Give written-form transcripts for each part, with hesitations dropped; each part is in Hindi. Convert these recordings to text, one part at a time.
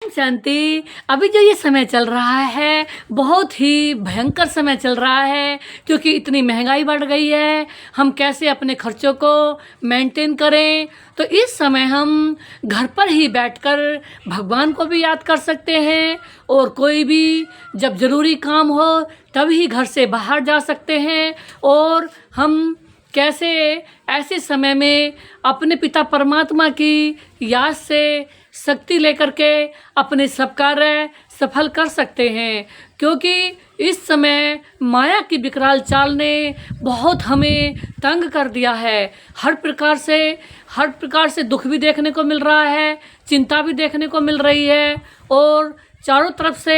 शांति। अभी जो ये समय चल रहा है बहुत ही भयंकर समय चल रहा है, क्योंकि इतनी महंगाई बढ़ गई है। हम कैसे अपने खर्चों को मेंटेन करें, तो इस समय हम घर पर ही बैठकर भगवान को भी याद कर सकते हैं, और कोई भी जब ज़रूरी काम हो तभी घर से बाहर जा सकते हैं। और हम कैसे ऐसे समय में अपने पिता परमात्मा की याद से शक्ति लेकर के अपने सब कार्य सफल कर सकते हैं, क्योंकि इस समय माया की विकराल चाल ने बहुत हमें तंग कर दिया है। हर प्रकार से दुख भी देखने को मिल रहा है, चिंता भी देखने को मिल रही है, और चारों तरफ से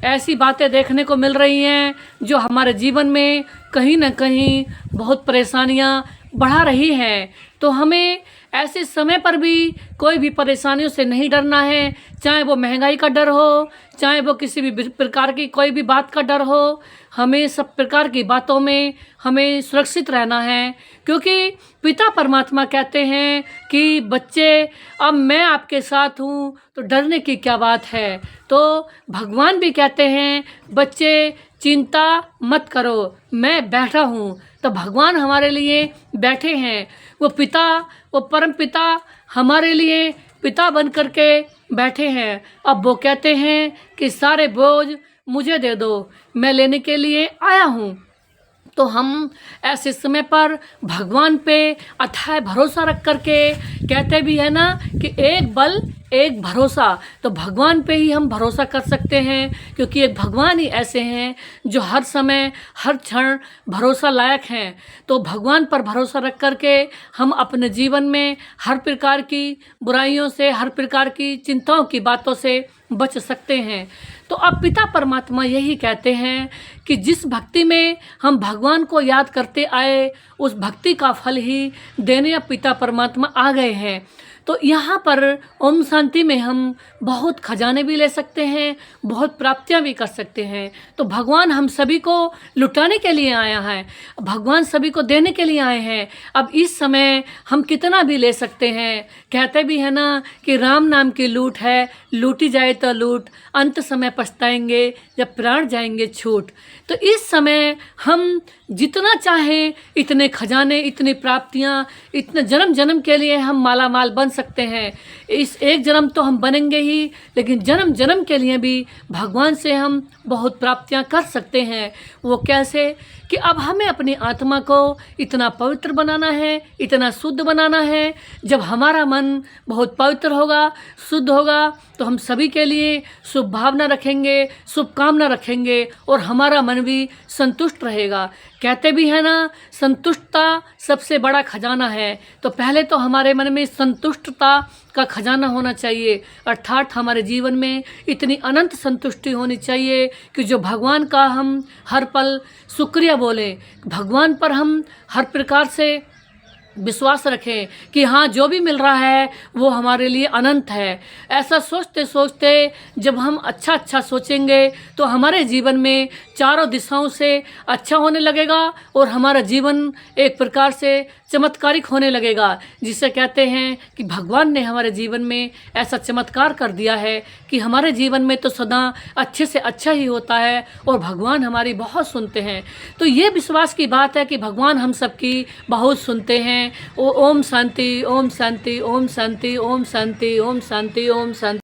ऐसी बातें देखने को मिल रही हैं जो हमारे जीवन में कहीं ना कहीं बहुत परेशानियां बढ़ा रही हैं। तो हमें ऐसे समय पर भी कोई भी परेशानियों से नहीं डरना है, चाहे वो महंगाई का डर हो, चाहे वो किसी भी प्रकार की कोई भी बात का डर हो। हमें सब प्रकार की बातों में हमें सुरक्षित रहना है, क्योंकि पिता परमात्मा कहते हैं कि बच्चे अब मैं आपके साथ हूँ तो डरने की क्या बात है। तो भगवान भी कहते हैं बच्चे चिंता मत करो, मैं बैठा हूँ। तो भगवान हमारे लिए बैठे हैं, वो परम पिता हमारे लिए पिता बन करके बैठे हैं। अब वो कहते हैं कि सारे बोझ मुझे दे दो, मैं लेने के लिए आया हूँ। तो हम ऐसे समय पर भगवान पे अथाह भरोसा रख करके, कहते भी है ना कि एक बल एक भरोसा, तो भगवान पे ही हम भरोसा कर सकते हैं, क्योंकि एक भगवान ही ऐसे हैं जो हर समय हर क्षण भरोसा लायक हैं। तो भगवान पर भरोसा रख करके हम अपने जीवन में हर प्रकार की बुराइयों से, हर प्रकार की चिंताओं की बातों से बच सकते हैं। तो अब पिता परमात्मा यही कहते हैं कि जिस भक्ति में हम भगवान को याद करते आए, उस भक्ति का फल ही देने अब पिता परमात्मा आ गए हैं। तो यहाँ पर ओम शांति में हम बहुत खजाने भी ले सकते हैं, बहुत प्राप्तियाँ भी कर सकते हैं। तो भगवान हम सभी को लुटाने के लिए आया है, भगवान सभी को देने के लिए आए हैं। अब इस समय हम कितना भी ले सकते हैं। कहते भी है ना कि राम नाम की लूट है, लूटी जाए तो लूट, अंत समय पछताएंगे जब प्राण जाएंगे छूट। तो इस समय हम जितना चाहें इतने खजाने, इतनी प्राप्तियाँ, इतने जन्म जन्म के लिए हम माला माल बन सकते हैं। इस एक जन्म तो हम बनेंगे ही, लेकिन जन्म जन्म के लिए भी भगवान से हम बहुत प्राप्तियाँ कर सकते हैं। वो कैसे कि अब हमें अपनी आत्मा को इतना पवित्र बनाना है, इतना शुद्ध बनाना है। जब हमारा मन बहुत पवित्र होगा, शुद्ध होगा, तो हम सभी के लिए शुभ भावना रखेंगे, शुभकामना रखेंगे, और हमारा मन भी संतुष्ट रहेगा। कहते भी है ना संतुष्टता सबसे बड़ा खजाना है। तो पहले तो हमारे मन में संतुष्टता का खजाना होना चाहिए, अर्थात हमारे जीवन में इतनी अनंत संतुष्टि होनी चाहिए कि जो भगवान का हम हर पल शुक्रिया बोलें, भगवान पर हम हर प्रकार से विश्वास रखें कि हाँ जो भी मिल रहा है वो हमारे लिए अनंत है। ऐसा सोचते सोचते जब हम अच्छा सोचेंगे तो हमारे जीवन में चारों दिशाओं से अच्छा होने लगेगा, और हमारा जीवन एक प्रकार से चमत्कारिक होने लगेगा, जिसे कहते हैं कि भगवान ने हमारे जीवन में ऐसा चमत्कार कर दिया है कि हमारे जीवन में तो सदा अच्छे से अच्छा ही होता है, और भगवान हमारी बहुत सुनते हैं। तो ये विश्वास की बात है कि भगवान हम सबकी बहुत सुनते हैं। ओम शांति, ओम शांति, ओम शांति, ओम शांति, ओम शांति, ओम शांति।